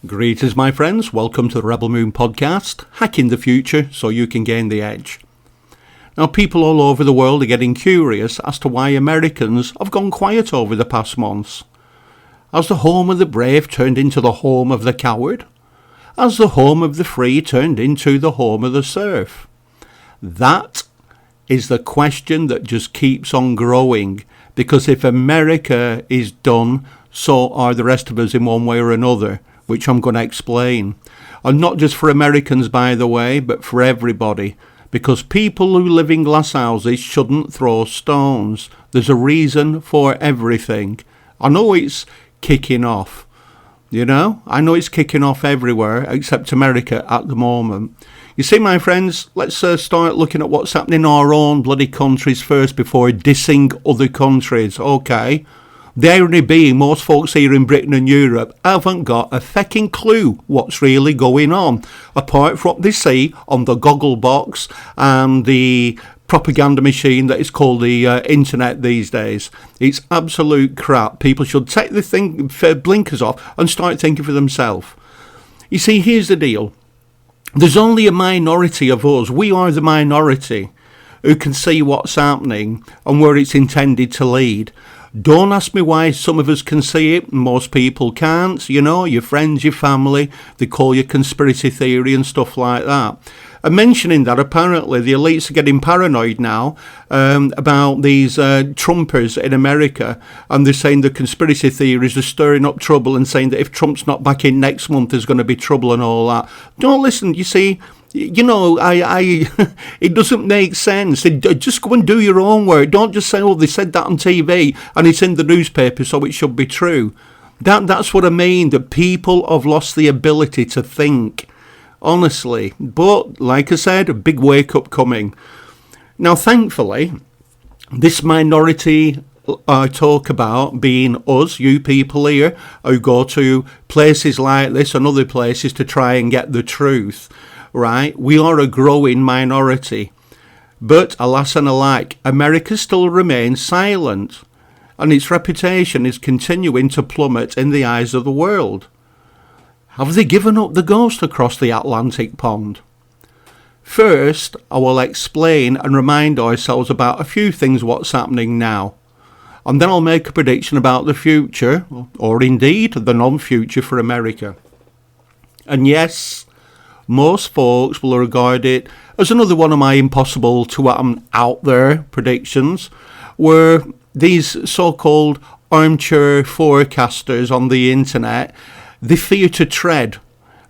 Greetings, my friends. Welcome to the Rebel Moon podcast, hacking the future so you can gain the edge. Now, people all over the world are getting curious as to why Americans have gone quiet over the past months. Has the home of the brave turned into the home of the coward? Has the home of the free turned into the home of the serf? That is the question that just keeps on growing, because if America is done, so are the rest of us in one way or another, which I'm going to explain. And not just for Americans, by the way, but for everybody. Because people who live in glass houses shouldn't throw stones. There's a reason for everything. I know it's kicking off. I know it's kicking off everywhere except America at the moment. You see, my friends, let's start looking at what's happening in our own bloody countries first before dissing other countries, okay? The irony being, most folks here in Britain and Europe haven't got a fecking clue what's really going on, apart from what they see on the goggle box and the propaganda machine that is called the internet these days. It's absolute crap. People should take the blinkers off and start thinking for themselves. You see, here's the deal. There's only a minority of us. We are the minority who can see what's happening and where it's intended to lead. Don't ask me why some of us can see it and most people can't. Your friends, your family, they call you conspiracy theory and stuff like that. And mentioning that, apparently the elites are getting paranoid now about these Trumpers in America, and they're saying the conspiracy theories are stirring up trouble and saying that if Trump's not back in next month, there's going to be trouble and all that. Don't listen, you see. It doesn't make sense. Just go and do your own work. Don't just say, they said that on TV and it's in the newspaper, so it should be true. That's what I mean, that people have lost the ability to think, honestly. But, like I said, a big wake-up coming. Now, thankfully, this minority I talk about being us, you people here, who go to places like this and other places to try and get the truth. Right, we are a growing minority, but alas and alack, America still remains silent, and its reputation is continuing to plummet in the eyes of the world. Have they given up the ghost across the Atlantic pond? First, I will explain and remind ourselves about a few things what's happening now, and then I'll make a prediction about the future, or indeed the non-future for America. And yes, most folks will regard it as another one of my impossible to out there predictions, where these so-called armchair forecasters on the internet, they fear to tread.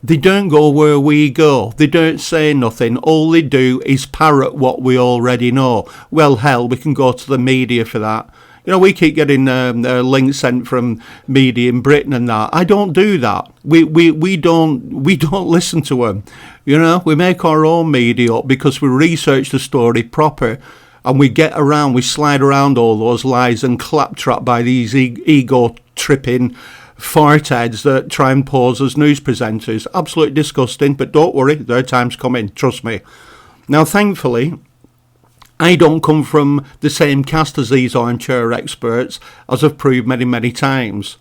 They don't go where we go. They don't say nothing. All they do is parrot what we already know. Well, hell, we can go to the media for that. We keep getting links sent from media in Britain and that. I don't do that. We don't listen to them. We make our own media up because we research the story proper, and we slide around all those lies and claptrap by these ego-tripping fartheads that try and pose as news presenters. Absolutely disgusting, but don't worry, their time's coming, trust me. Now, thankfully, I don't come from the same caste as these armchair experts, as I've proved many, many times.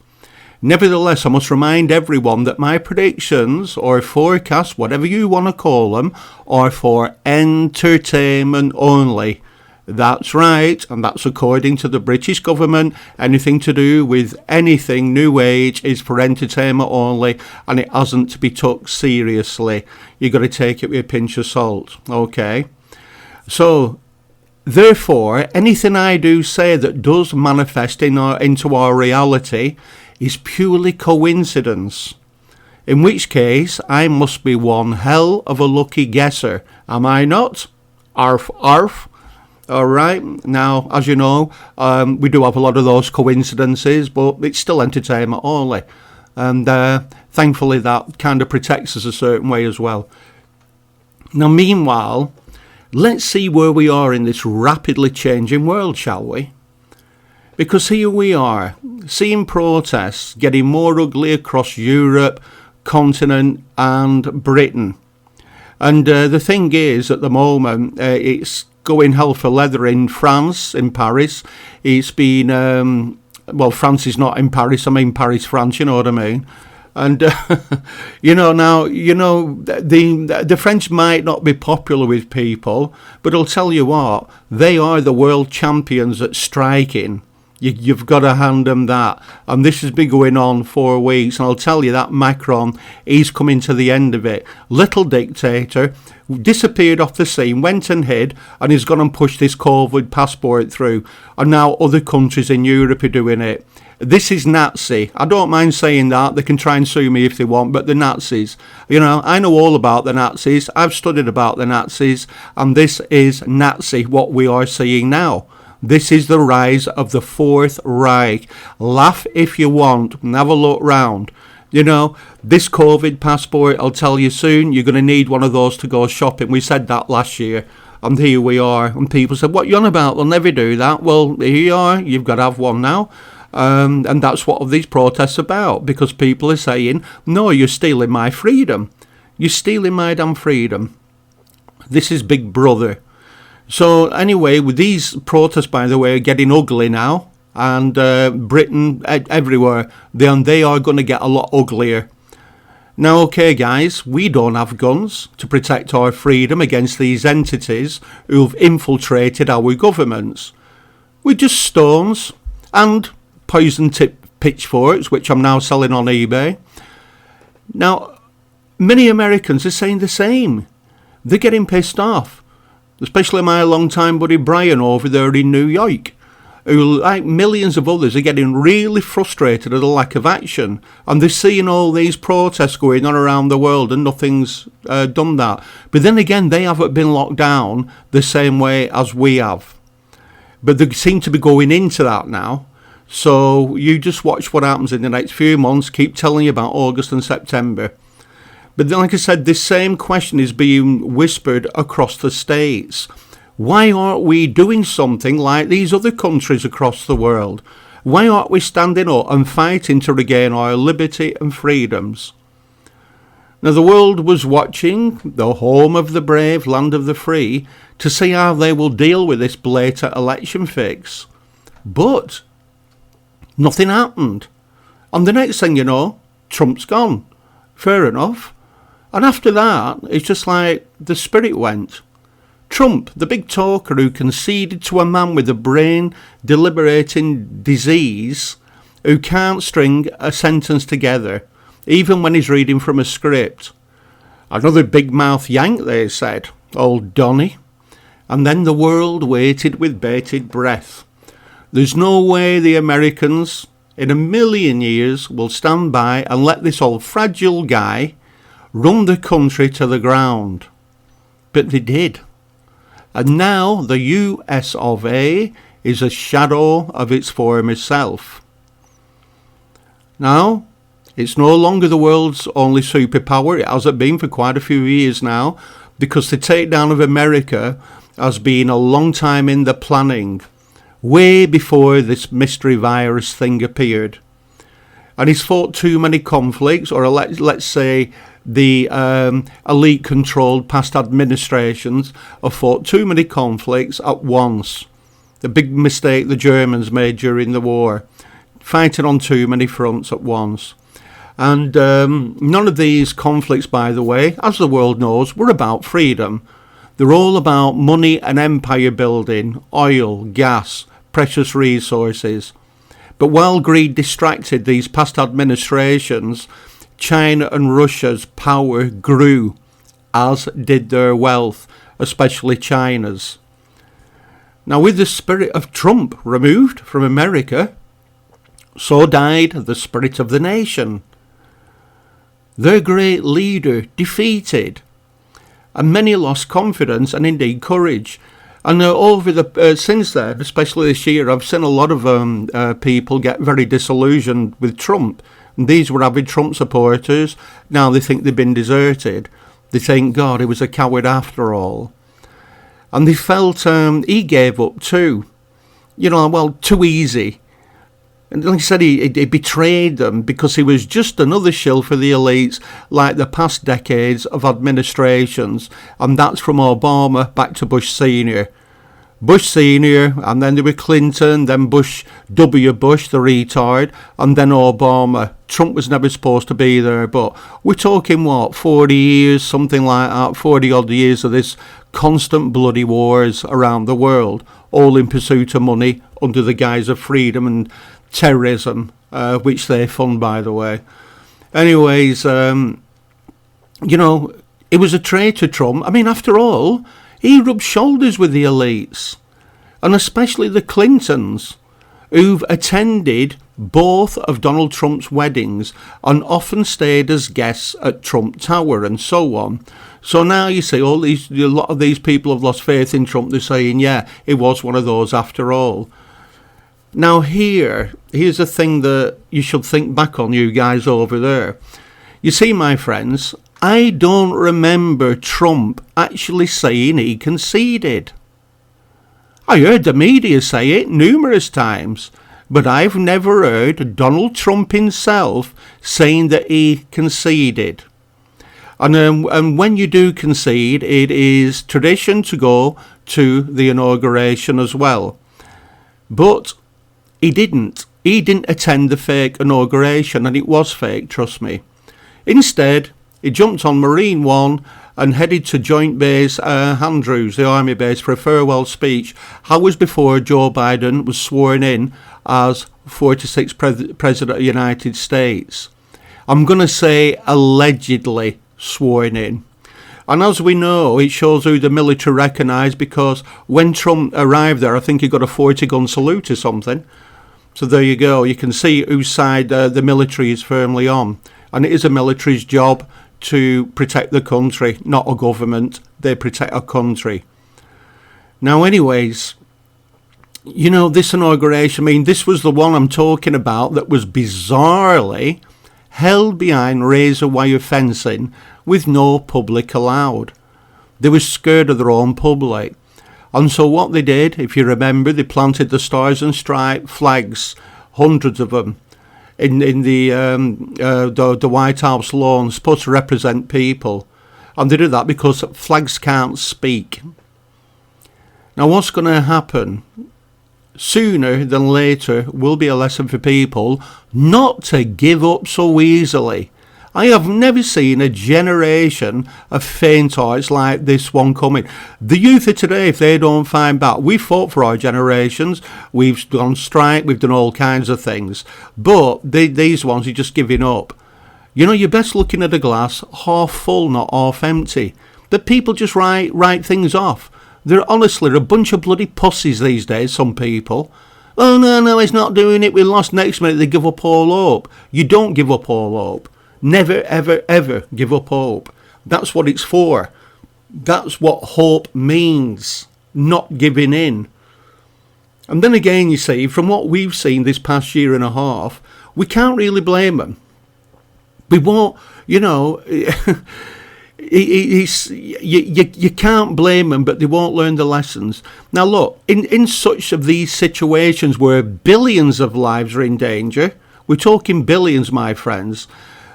Nevertheless, I must remind everyone that my predictions, or forecasts, whatever you want to call them, are for entertainment only. That's right, and that's according to the British government. Anything to do with anything New Age is for entertainment only, and it hasn't to be took seriously. You've got to take it with a pinch of salt, okay? So, therefore, anything I do say that does manifest into our reality is purely coincidence. In which case, I must be one hell of a lucky guesser, am I not? Arf, arf. All right. Now, as you know, we do have a lot of those coincidences, but it's still entertainment only. And thankfully, that kind of protects us a certain way as well. Now, meanwhile, let's see where we are in this rapidly changing world, shall we? Because here we are, seeing protests getting more ugly across Europe, continent and Britain. And the thing is, at the moment, it's going hell for leather in France, in Paris. It's been, France is not in Paris, I mean Paris, France, you know what I mean. And the French might not be popular with people, but I'll tell you what, they are the world champions at striking. You've got to hand them that. And this has been going on 4 weeks. And I'll tell you that Macron, he's coming to the end of it. Little dictator, disappeared off the scene, went and hid, and he's gone and pushed this COVID passport through. And now other countries in Europe are doing it. This is Nazi. I don't mind saying that. They can try and sue me if they want, but the Nazis. I know all about the Nazis. I've studied about the Nazis. And this is Nazi, what we are seeing now. This is the rise of the Fourth Reich. Laugh if you want and have a look round. This COVID passport, I'll tell you soon, you're going to need one of those to go shopping. We said that last year. And here we are. And people said, what are you on about? They'll never do that. Well, here you are. You've got to have one now. And that's what these protests are about. Because people are saying, no, you're stealing my freedom. You're stealing my damn freedom. This is Big Brother. So anyway, with these protests, by the way, are getting ugly now, and Britain, everywhere, they are going to get a lot uglier. Now, okay, guys, we don't have guns to protect our freedom against these entities who've infiltrated our governments. We're just stones and poison-tipped pitchforks, which I'm now selling on eBay. Now, many Americans are saying the same. They're getting pissed off. Especially my long-time buddy Brian over there in New York, who, like millions of others, are getting really frustrated at the lack of action. And they're seeing all these protests going on around the world and nothing's done that. But then again, they haven't been locked down the same way as we have. But they seem to be going into that now. So you just watch what happens in the next few months. Keep telling you about August and September. But then, like I said, this same question is being whispered across the States. Why aren't we doing something like these other countries across the world? Why aren't we standing up and fighting to regain our liberty and freedoms? Now, the world was watching, the home of the brave, land of the free, to see how they will deal with this blatant election fix. But nothing happened. And the next thing you know, Trump's gone. Fair enough. And after that, it's just like the spirit went. Trump, the big talker who conceded to a man with a brain deliberating disease, who can't string a sentence together, even when he's reading from a script. Another big mouth yank, they said, old Donny. And then the world waited with bated breath. There's no way the Americans, in a million years, will stand by and let this old fragile guy run the country to the ground. But they did. And now the US of A is a shadow of its former self. Now, it's no longer the world's only superpower. It hasn't been for quite a few years now, because the takedown of America has been a long time in the planning, way before this mystery virus thing appeared. And he's fought too many conflicts, or let's say the elite-controlled past administrations have fought too many conflicts at once. The big mistake the Germans made during the war, fighting on too many fronts at once. And none of these conflicts, by the way, as the world knows, were about freedom. They're all about money and empire building, oil, gas, precious resources. But while greed distracted these past administrations, China and Russia's power grew, as did their wealth, especially China's. Now, with the spirit of Trump removed from America, so died the spirit of the nation. Their great leader defeated, and many lost confidence and indeed courage. And over the since then, especially this year, I've seen a lot of people get very disillusioned with Trump. And these were avid Trump supporters. Now they think they've been deserted. They think, God, he was a coward after all. And they felt he gave up too. Too easy. And like I said, he betrayed them because he was just another shill for the elites like the past decades of administrations. And that's from Obama back to Bush Sr. Bush Senior, and then there were Clinton, then Bush W. Bush, the retard, and then Obama. Trump was never supposed to be there, but we're talking, what, 40 years, something like that, 40 odd years of this constant bloody wars around the world, all in pursuit of money under the guise of freedom and terrorism, which they fund, by the way. Anyways, you know, it was a traitor, Trump. I mean, after all, he rubbed shoulders with the elites, and especially the Clintons, who've attended both of Donald Trump's weddings and often stayed as guests at Trump Tower and so on. So now you see a lot of these people have lost faith in Trump. They're saying, yeah, it was one of those after all. Now here's a thing that you should think back on, you guys over there. You see, my friends, I don't remember Trump actually saying he conceded. I heard the media say it numerous times, but I've never heard Donald Trump himself saying that he conceded. And when you do concede, it is tradition to go to the inauguration as well. But he didn't. He didn't attend the fake inauguration, and it was fake, trust me. Instead, he jumped on Marine One and headed to Joint Base Andrews, the Army base, for a farewell speech hours before Joe Biden was sworn in as 46th President of the United States. I'm going to say allegedly sworn in. And as we know, it shows who the military recognised, because when Trump arrived there, I think he got a 40-gun salute or something. So there you go. You can see whose side the military is firmly on. And it is a military's job to protect the country, not a government. They protect a country. Now, anyways, you know, this inauguration, I mean, this was the one I'm talking about that was bizarrely held behind razor wire fencing with no public allowed. They were scared of their own public. And so what they did, if you remember, they planted the Stars and Stripes flags, hundreds of them, in the White House lawn, supposed to represent people. And they did that because flags can't speak. Now what's going to happen? Sooner than later will be a lesson for people not to give up so easily. I have never seen a generation of faint-hearts like this one coming. The youth of today, if they don't find back, we fought for our generations, we've gone strike, we've done all kinds of things, but these ones are just giving up. You know, you're best looking at a glass half full, not half empty. The people just write things off. They're honestly a bunch of bloody pussies these days, some people. Oh, no, he's not doing it, we lost. Next minute they give up all hope. You don't give up all hope. Never, ever, ever give up hope. That's what it's for. That's what hope means, not giving in. And then again, you see, from what we've seen this past year and a half, we can't really blame them. We won't, you know, you can't blame them, but they won't learn the lessons. Now look, in such of these situations where billions of lives are in danger, we're talking billions, my friends,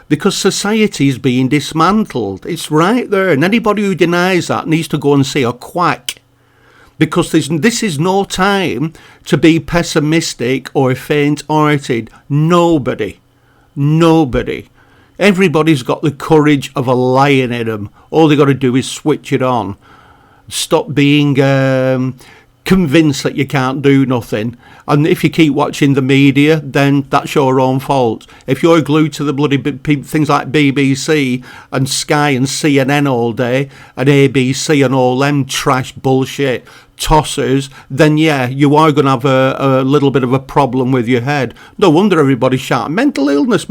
because society is being dismantled. It's right there, and anybody who denies that needs to go and see a quack, because this is no time to be pessimistic or faint-hearted. Nobody. Everybody's got the courage of a lion in them. All they got to do is switch it on. Stop being convinced that you can't do nothing. And if you keep watching the media, then that's your own fault. If you're glued to the bloody things like BBC and Sky and CNN all day, and ABC and all them trash bullshit tossers, then yeah, you are going to have a little bit of a problem with your head. No wonder everybody's shouting, mental illness.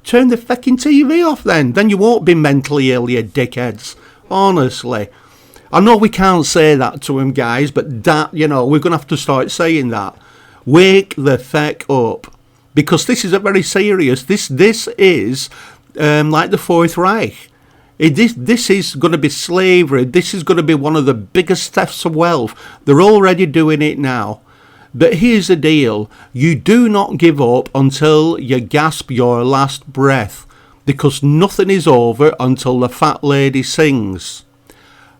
Turn the fucking TV off then you won't be mentally ill, you dickheads. Honestly. I know we can't say that to him, guys, but that, you know, we're going to have to start saying that. Wake the feck up. Because this is a very serious, this is like the Fourth Reich. This is going to be slavery. This is going to be one of the biggest thefts of wealth. They're already doing it now. But here's the deal. You do not give up until you gasp your last breath. Because nothing is over until the fat lady sings.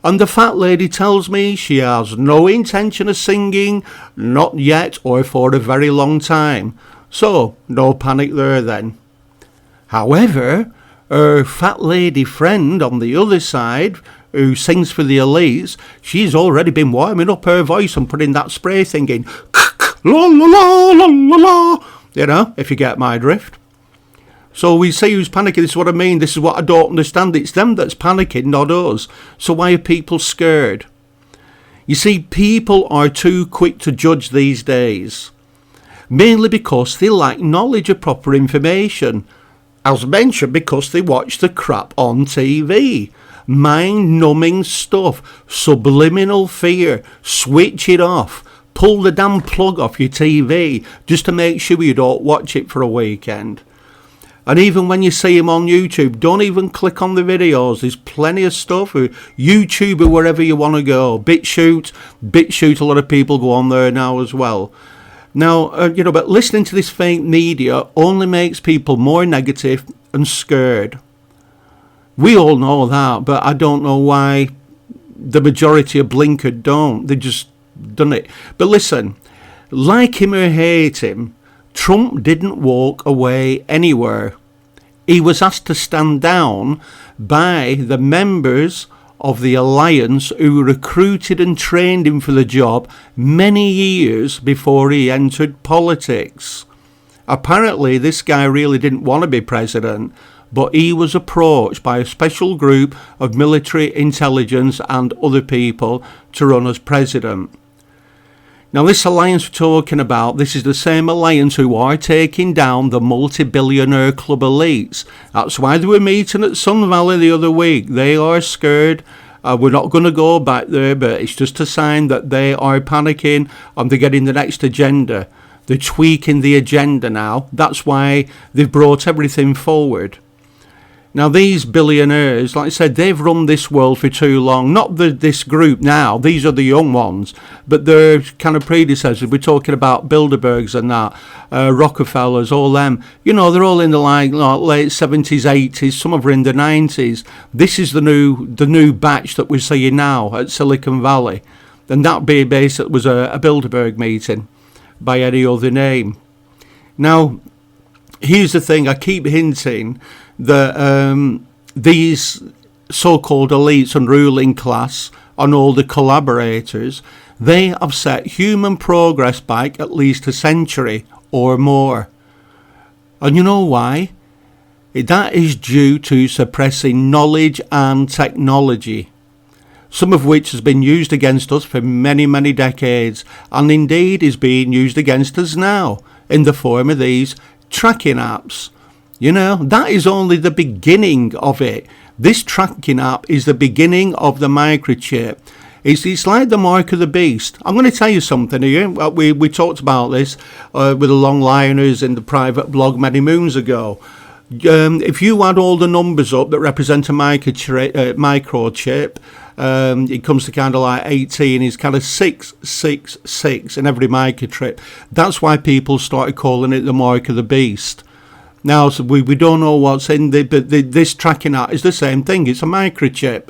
And the fat lady tells me she has no intention of singing, not yet or for a very long time. So, no panic there then. However, her fat lady friend on the other side, who sings for the elites, she's already been warming up her voice and putting that spray thing in. La la la la la la. You know, if you get my drift. So we say who's panicking, this is what I mean, this is what I don't understand. It's them that's panicking, not us. So why are people scared? You see, people are too quick to judge these days, mainly because they lack knowledge of proper information. As mentioned, because they watch the crap on TV. Mind-numbing stuff, subliminal fear, switch it off, pull the damn plug off your TV just to make sure you don't watch it for a weekend. And even when you see him on YouTube, don't even click on the videos. There's plenty of stuff. YouTube or wherever you want to go. BitChute, a lot of people go on there now as well. Now, but listening to this fake media only makes people more negative and scared. We all know that, but I don't know why the majority of blinkered don't. They just done it. But listen, like him or hate him, Trump didn't walk away anywhere. He was asked to stand down by the members of the alliance who recruited and trained him for the job many years before he entered politics. Apparently, this guy really didn't want to be president, but he was approached by a special group of military intelligence and other people to run as president. Now, this alliance we're talking about, this is the same alliance who are taking down the multi-billionaire club elites. That's why they were meeting at Sun Valley the other week. They are scared. We're not going to go back there, but it's just a sign that they are panicking and they're getting the next agenda. They're tweaking the agenda now. That's why they've brought everything forward. Now, these billionaires, like I said, they've run this world for too long. Not this group now, these are the young ones, but their kind of predecessors. We're talking about Bilderbergs and that, Rockefellers, all them. You know, they're all in the late 70s, 80s, some of them in the 90s. This is the new batch that we're seeing now at Silicon Valley. And that basically was a Bilderberg meeting by any other name. Now, here's the thing, I keep hinting that these so-called elites and ruling class and all the collaborators, they have set human progress back at least a century or more. And you know why? That is due to suppressing knowledge and technology, some of which has been used against us for many, many decades, and indeed is being used against us now in the form of these tracking apps. You know, that is only the beginning of it. This tracking app is the beginning of the microchip. It's like the mark of the beast. I'm going to tell you something here. We talked about this with the long-liners in the private blog many moons ago. If you add all the numbers up that represent a microchip, it comes to kind of like 18, it's kind of 666 in every microchip. That's why people started calling it the mark of the beast. Now, so we don't know what's in this tracking app is the same thing. It's a microchip,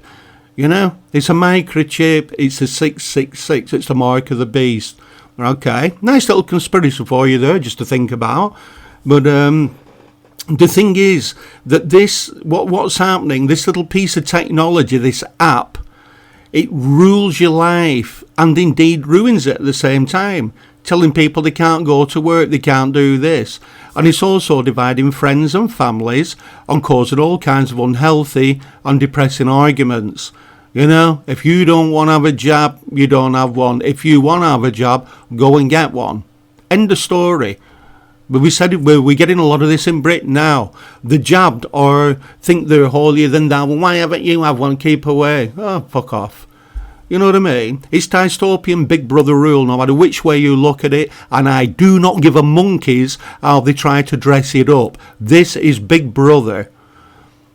you know. It's a microchip. It's a 666. It's the mark of the beast. Okay, nice little conspiracy for you there, just to think about. But the thing is that what's happening, this little piece of technology, this app, it rules your life and indeed ruins it at the same time. Telling people they can't go to work, they can't do this. And it's also dividing friends and families and causing all kinds of unhealthy and depressing arguments. You know, if you don't want to have a job, you don't have one. If you want to have a job, go and get one. End of story. But we said we're getting a lot of this in Britain now. The jabbed or think they're holier than thou. Well, why haven't you have one? Keep away. Oh, fuck off. You know what I mean? It's dystopian Big Brother rule, no matter which way you look at it, and I do not give a monkey's how they try to dress it up. This is Big Brother.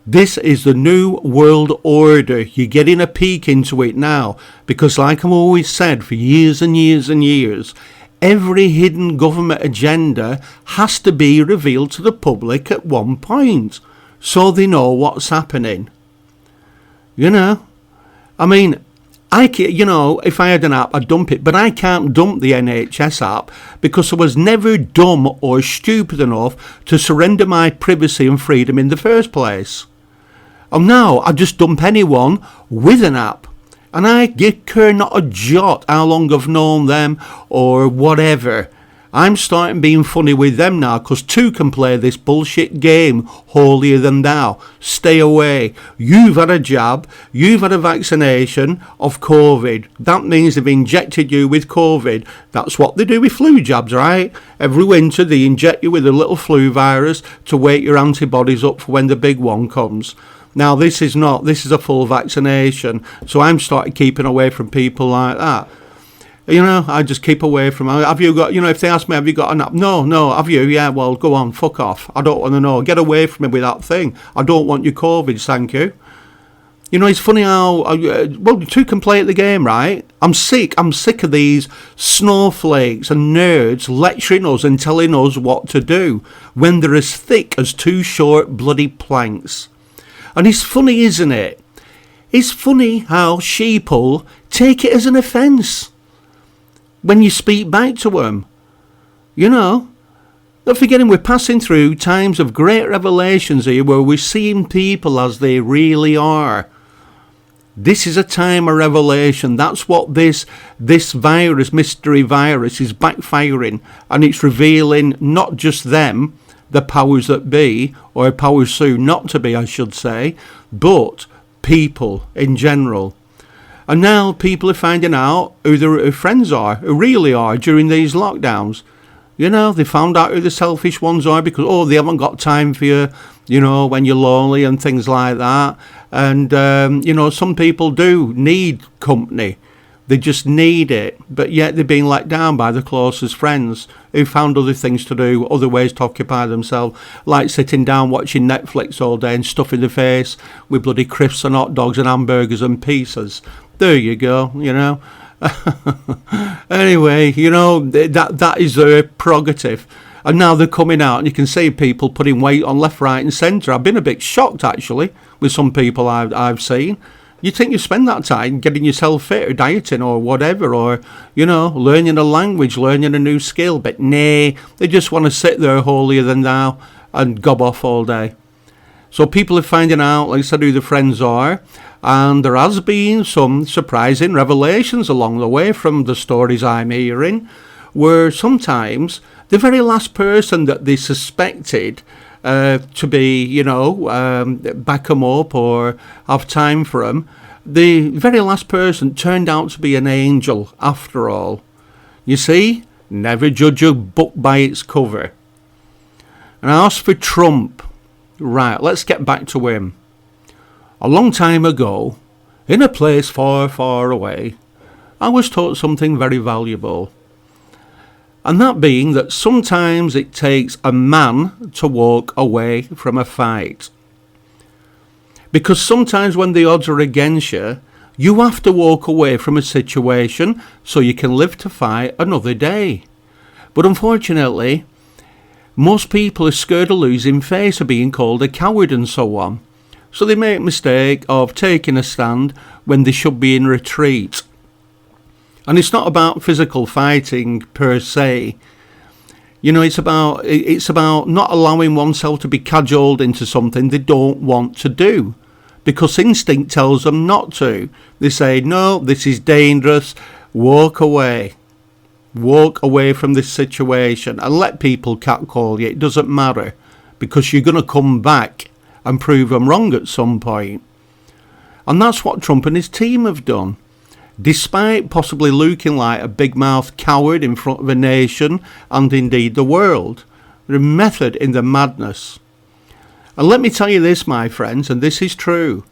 This is the new world order. You're getting a peek into it now, because like I've always said for years and years and years, every hidden government agenda has to be revealed to the public at one point, so they know what's happening. You know? I mean, if I had an app, I'd dump it, but I can't dump the NHS app because I was never dumb or stupid enough to surrender my privacy and freedom in the first place. And now I just dump anyone with an app, and I care not a jot how long I've known them or whatever. I'm starting being funny with them now because two can play this bullshit game holier than thou. Stay away. You've had a jab. You've had a vaccination of COVID. That means they've injected you with COVID. That's what they do with flu jabs, right? Every winter they inject you with a little flu virus to wake your antibodies up for when the big one comes. Now this is not. This is a full vaccination. So I'm starting keeping away from people like that. I just keep away from. Have you got? If they ask me, have you got an app? No. Have you? Yeah. Well, go on. Fuck off. I don't want to know. Get away from me with that thing. I don't want your COVID. Thank you. It's funny how two can play at the game, right? I'm sick of these snowflakes and nerds lecturing us and telling us what to do when they're as thick as two short bloody planks. And it's funny, isn't it? It's funny how sheeple take it as an offence when you speak back to them. Not forgetting we're passing through times of great revelations here where we're seeing people as they really are. This is a time of revelation. That's what this virus, mystery virus, is backfiring, and it's revealing not just them, the powers that be, or powers soon not to be, I should say, but people in general. And now people are finding out who their friends are, who really are during these lockdowns. They found out who the selfish ones are because, they haven't got time for you, when you're lonely and things like that. And, some people do need company. They just need it. But yet they're being let down by the closest friends who found other things to do, other ways to occupy themselves, like sitting down watching Netflix all day and stuffing their face with bloody crisps and hot dogs and hamburgers and pizzas. There you go, Anyway, that is their prerogative. And now they're coming out and you can see people putting weight on left, right and centre. I've been a bit shocked, actually, with some people I've seen. You think you spend that time getting yourself fit or dieting or whatever, or, learning a language, learning a new skill. But nay, they just want to sit there holier than thou and gob off all day. So people are finding out, like I said, who the friends are. And there has been some surprising revelations along the way from the stories I'm hearing, where sometimes the very last person that they suspected to be, back them up or have time for them, the very last person turned out to be an angel after all. You see, never judge a book by its cover. And as for Trump, right, let's get back to him. A long time ago, in a place far, far away, I was taught something very valuable. And that being that sometimes it takes a man to walk away from a fight. Because sometimes when the odds are against you, you have to walk away from a situation so you can live to fight another day. But unfortunately, most people are scared of losing face, of being called a coward and so on. So they make a mistake of taking a stand when they should be in retreat. And it's not about physical fighting per se. It's about not allowing oneself to be cajoled into something they don't want to do. Because instinct tells them not to. They say, no, this is dangerous, walk away. Walk away from this situation and let people catcall you. It doesn't matter, because you're going to come back and prove them wrong at some point. And that's what Trump and his team have done. Despite possibly looking like a big-mouthed coward in front of a nation and indeed the world, there's method in the madness. And let me tell you this, my friends, and this is true.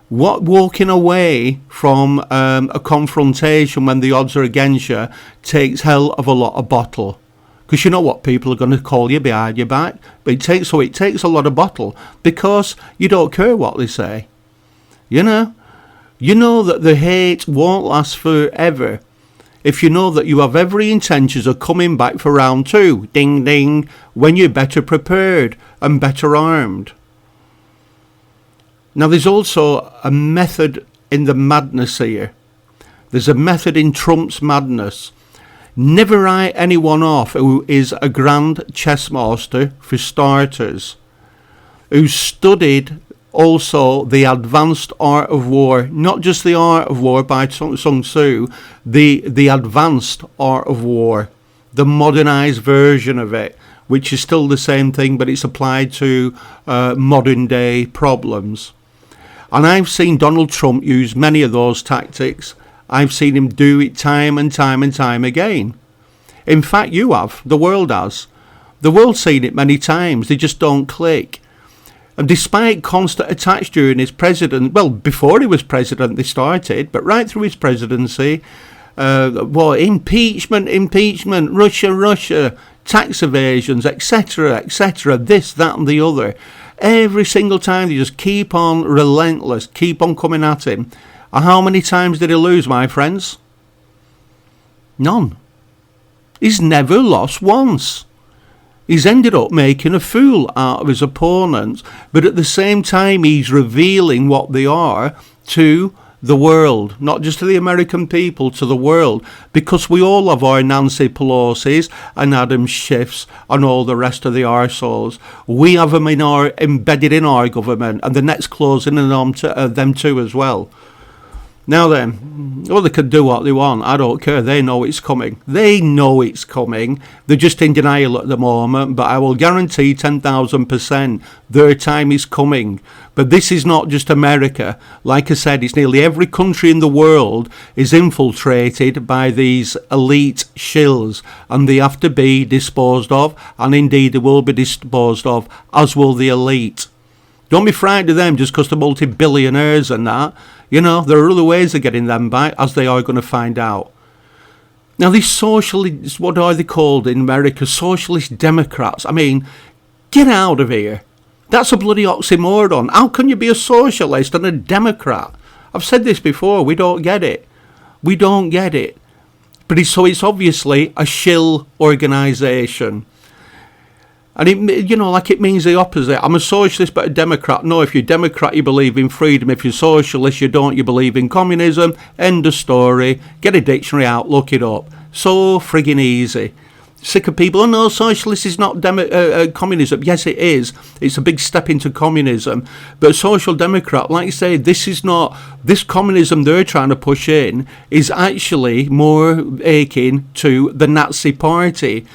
What walking away from a confrontation when the odds are against you takes hell of a lot of bottle. Because you know what, people are going to call you behind your back. But it takes a lot of bottle because you don't care what they say. You know that the hate won't last forever. If you know that you have every intentions of coming back for round 2, ding ding, when you're better prepared and better armed. Now there's also a method in the madness here. There's a method in Trump's madness. Never write anyone off who is a grand chess master, for starters, who studied also the advanced art of war, not just the art of war by Sun Tzu, the advanced art of war, the modernized version of it, which is still the same thing, but it's applied to modern day problems. And I've seen Donald Trump use many of those tactics. I've seen him do it time and time and time again. In fact, you have. The world has. The world's seen it many times. They just don't click. And despite constant attacks during his presidency, well, before he was president they started, but right through his presidency, impeachment, Russia, tax evasions, etc., this, that and the other. Every single time they just keep on relentless, keep on coming at him. And how many times did he lose, my friends? None. He's never lost once. He's ended up making a fool out of his opponents, but at the same time he's revealing what they are to the world, not just to the American people, to the world, because we all have our Nancy Pelosi's and Adam Schiff's and all the rest of the arseholes. We have them embedded in our government, and the next closing on to them too as well. Now then, well, they can do what they want. I don't care. They know it's coming. They know it's coming. They're just in denial at the moment, but I will guarantee 10,000% their time is coming. But this is not just America. Like I said, it's nearly every country in the world is infiltrated by these elite shills, and they have to be disposed of, and indeed they will be disposed of, as will the elite. Don't be frightened of them just because they're multi-billionaires and that. You know, there are other ways of getting them back, as they are going to find out. Now, these socialists, what are they called in America? Socialist Democrats. I mean, get out of here. That's a bloody oxymoron. How can you be a socialist and a Democrat? I've said this before. We don't get it. We don't get it. But it's obviously a shill organisation. And it means the opposite. I'm a socialist but a Democrat. No, if you're Democrat, you believe in freedom. If you're socialist, you don't. You believe in communism. End of story. Get a dictionary out, look it up. So friggin' easy. Sick of people, oh no, socialist is not communism. Yes, it is. It's a big step into communism. But a social democrat, like you say, this communism they're trying to push in is actually more akin to the Nazi party.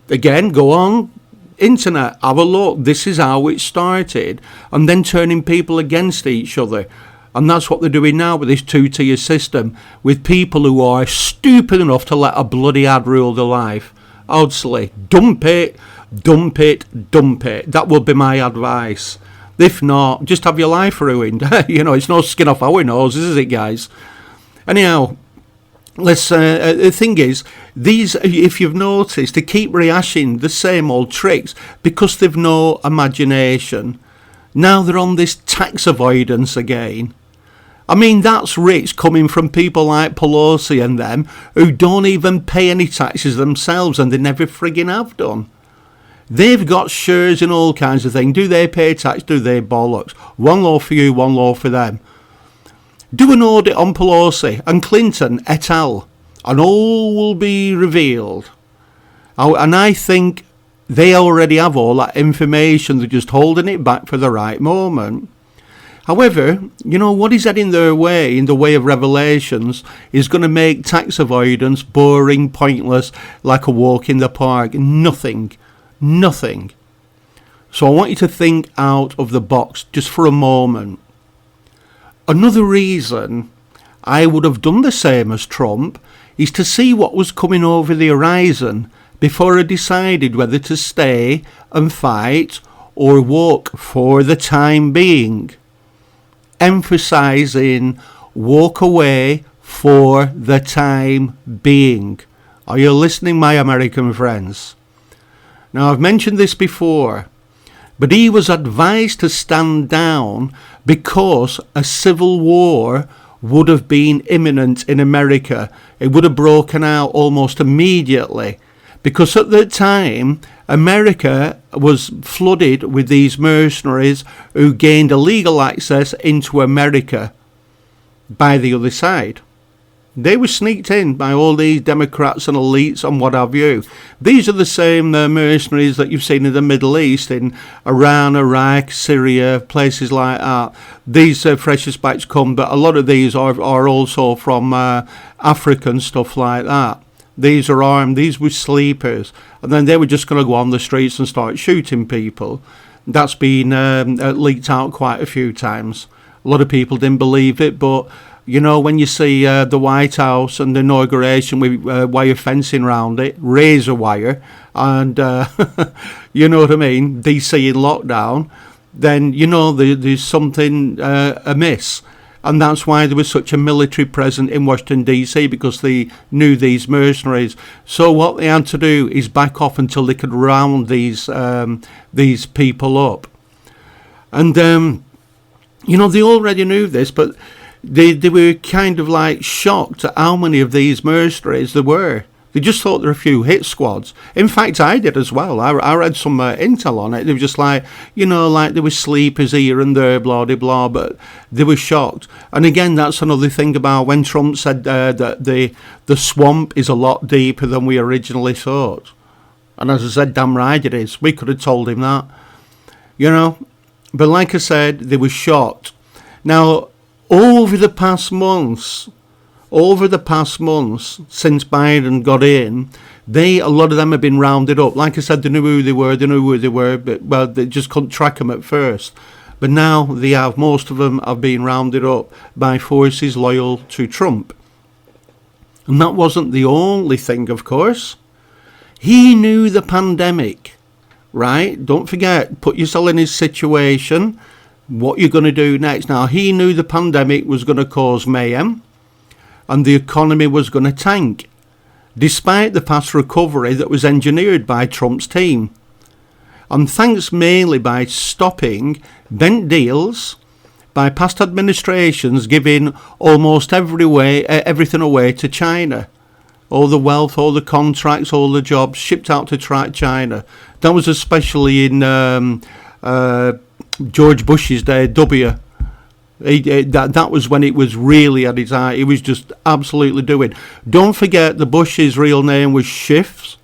Again, go on internet, have a look. This is how it started, and then turning people against each other. And that's what they're doing now with this two-tier system, with people who are stupid enough to let a bloody ad rule their life. Honestly, dump it. That would be my advice. If not, just have your life ruined. It's no skin off our noses, is it, guys? Anyhow, the thing is, these, if you've noticed, they keep rehashing the same old tricks because they've no imagination. Now they're on this tax avoidance again. I mean, that's rich coming from people like Pelosi and them who don't even pay any taxes themselves, and they never friggin' have done. They've got shares in all kinds of things. Do they pay tax? Do they bollocks? One law for you, one law for them. Do an audit on Pelosi and Clinton et al. And all will be revealed. And I think they already have all that information. They're just holding it back for the right moment. However, what is heading their way in the way of revelations is going to make tax avoidance boring, pointless, like a walk in the park. Nothing. So I want you to think out of the box just for a moment. Another reason I would have done the same as Trump is to see what was coming over the horizon before I decided whether to stay and fight or walk for the time being. Emphasising walk away for the time being. Are you listening, my American friends? Now, I've mentioned this before, but he was advised to stand down because a civil war would have been imminent in America. It would have broken out almost immediately, because at the time America was flooded with these mercenaries who gained illegal access into America by the other side. They were sneaked in by all these Democrats and elites and what have you. These are the same mercenaries that you've seen in the Middle East, in Iran, Iraq, Syria, places like that. These freshest batch come, but a lot of these are also from Africa and stuff like that. These are armed, these were sleepers, and then they were just going to go on the streets and start shooting people. That's been leaked out quite a few times. A lot of people didn't believe it, but you know, when you see the White House and the inauguration with wire fencing around it, razor wire, and you know what I mean, DC in lockdown, then you know there's something amiss. And that's why there was such a military presence in Washington, D.C., because they knew these mercenaries. So what they had to do is back off until they could round these people up. And, you know, they already knew this, but they were kind of like shocked at how many of these mercenaries there were. They just thought there were a few hit squads. In fact, I did as well. I read some intel on it. They were just like, you know, like there were sleepers here and there, blah, blah, blah, but they were shocked. And again, that's another thing about when Trump said that the swamp is a lot deeper than we originally thought. And as I said, damn right it is. We could have told him that, you know. But like I said, they were shocked. Now, over the past months since Biden got in, a lot of them have been rounded up. Like I said, they knew who they were, but well, they just couldn't track them at first. But now most of them have been rounded up by forces loyal to Trump. And that wasn't the only thing, of course. He knew the pandemic, right? Don't forget, put yourself in his situation, what you're going to do next. Now, he knew the pandemic was going to cause mayhem, and the economy was going to tank, despite the past recovery that was engineered by Trump's team. And thanks mainly by stopping bent deals by past administrations giving almost everything away to China. All the wealth, all the contracts, all the jobs shipped out to China. That was especially in George Bush's day, that was when it was really at its height. It was just absolutely doing. Don't forget the Bush's real name was Serfs,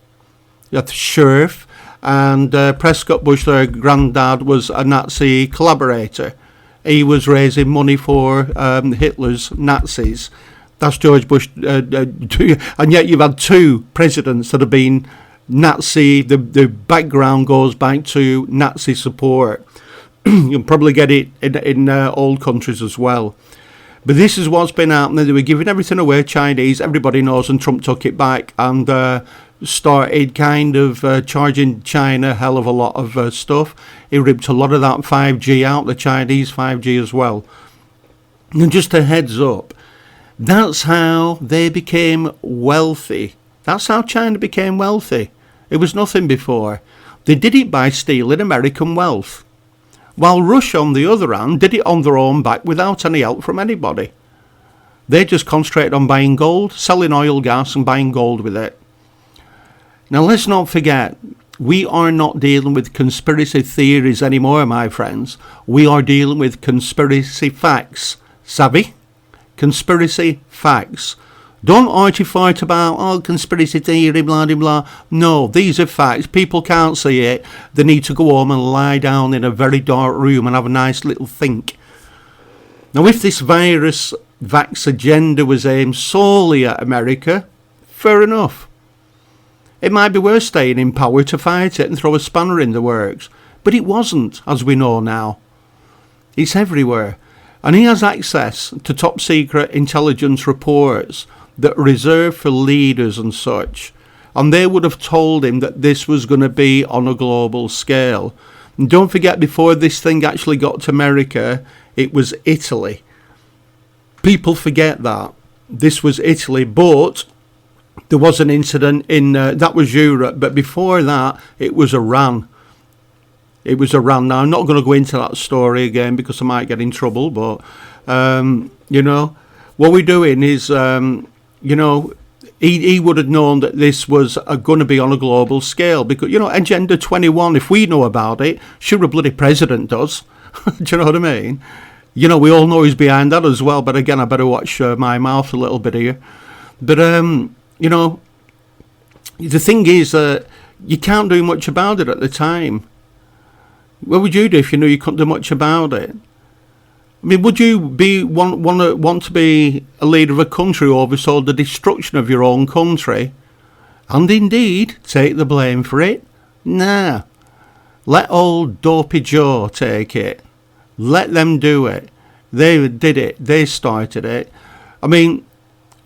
and Prescott Bush, their granddad, was a Nazi collaborator. He was raising money for Hitler's Nazis. That's George Bush, and yet you've had two presidents that have been Nazi. The background goes back to Nazi support. You'll probably get it in all countries as well. But this is what's been happening. They were giving everything away Chinese, everybody knows, and Trump took it back and started kind of charging China a hell of a lot of stuff. He ripped a lot of that 5G out, the Chinese 5G as well. And just a heads up, that's how they became wealthy. That's how China became wealthy. It was nothing before. They did it by stealing American wealth. While Russia, on the other hand, did it on their own back without any help from anybody. They just concentrated on buying gold, selling oil, gas, and buying gold with it. Now, let's not forget, we are not dealing with conspiracy theories anymore, my friends. We are dealing with conspiracy facts. Savvy? Conspiracy facts. Don't argue-fight about, conspiracy theory, blah, blah, blah. No, these are facts. People can't see it. They need to go home and lie down in a very dark room and have a nice little think. Now, if this vax agenda was aimed solely at America, fair enough. It might be worth staying in power to fight it and throw a spanner in the works. But it wasn't, as we know now. It's everywhere. And he has access to top-secret intelligence reports that are reserved for leaders and such. And they would have told him that this was going to be on a global scale. And don't forget, before this thing actually got to America, it was Italy. People forget that. This was Italy, but there was an incident in, that was Europe, but before that, it was Iran. It was Iran. Now, I'm not going to go into that story again because I might get in trouble, but, you know, what we're doing is, you know, he would have known that this was going to be on a global scale because, you know, Agenda 21, if we know about it, sure a bloody president does. Do you know what I mean? You know, we all know he's behind that as well. But again, I better watch my mouth a little bit here. But, you know, the thing is that you can't do much about it at the time. What would you do if you knew you couldn't do much about it? I mean, would you want to be a leader of a country who oversaw the destruction of your own country, and indeed take the blame for it? Nah. Let old Dopey Joe take it. Let them do it. They did it. They started it. I mean,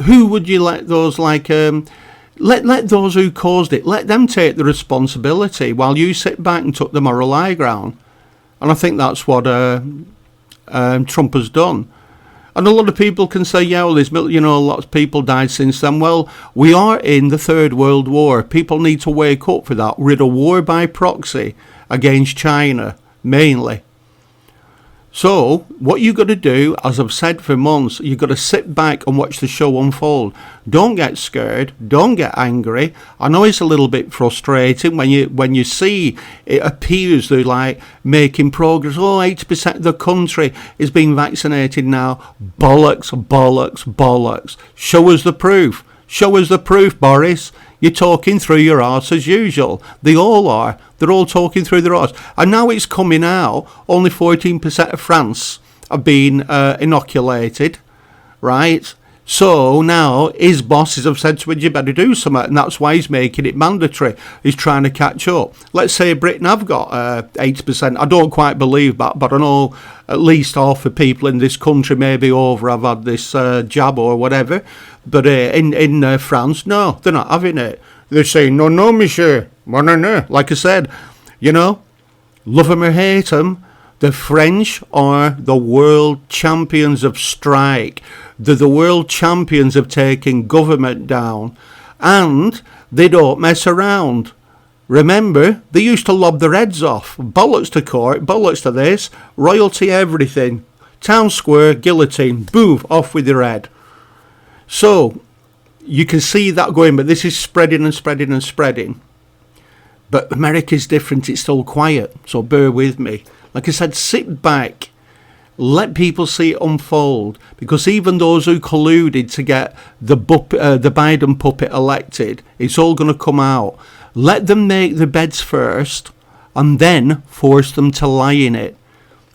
who would you let those like... Let those who caused it, let them take the responsibility while you sit back and took the moral high ground. And I think that's what Trump has done. And a lot of people can say, yeah, well, there's, you know, lots of people died since then. Well, we are in the Third World War. People need to wake up for that. We're in a war by proxy against China, mainly. So, what you've got to do, as I've said for months, you've got to sit back and watch the show unfold. Don't get scared. Don't get angry. I know it's a little bit frustrating when you see it appears they're like making progress. Oh, 80% of the country is being vaccinated now. Bollocks, bollocks, bollocks. Show us the proof. Show us the proof, Boris. You're talking through your arse as usual. They all are. They're all talking through their arse. And now it's coming out, only 14% of France have been inoculated, right? So now his bosses have said to him, you better do something, and that's why he's making it mandatory. He's trying to catch up. Let's say Britain have got 80%. I don't quite believe that, but I know at least half the people in this country, maybe over, have had this jab or whatever. But in France, no, they're not having it. They're saying, no, monsieur, no. Like I said, you know, love them or hate them, the French are the world champions of strike. They're the world champions of taking government down. And they don't mess around. Remember, they used to lob their heads off. Bollocks to court, bollocks to this, royalty, everything. Town square, guillotine, boom, off with your head. So, you can see that going, but this is spreading and spreading and spreading. But America's different, it's still quiet, so bear with me. Like I said, sit back, let people see it unfold, because even those who colluded to get the Biden puppet elected, it's all going to come out. Let them make the beds first, and then force them to lie in it.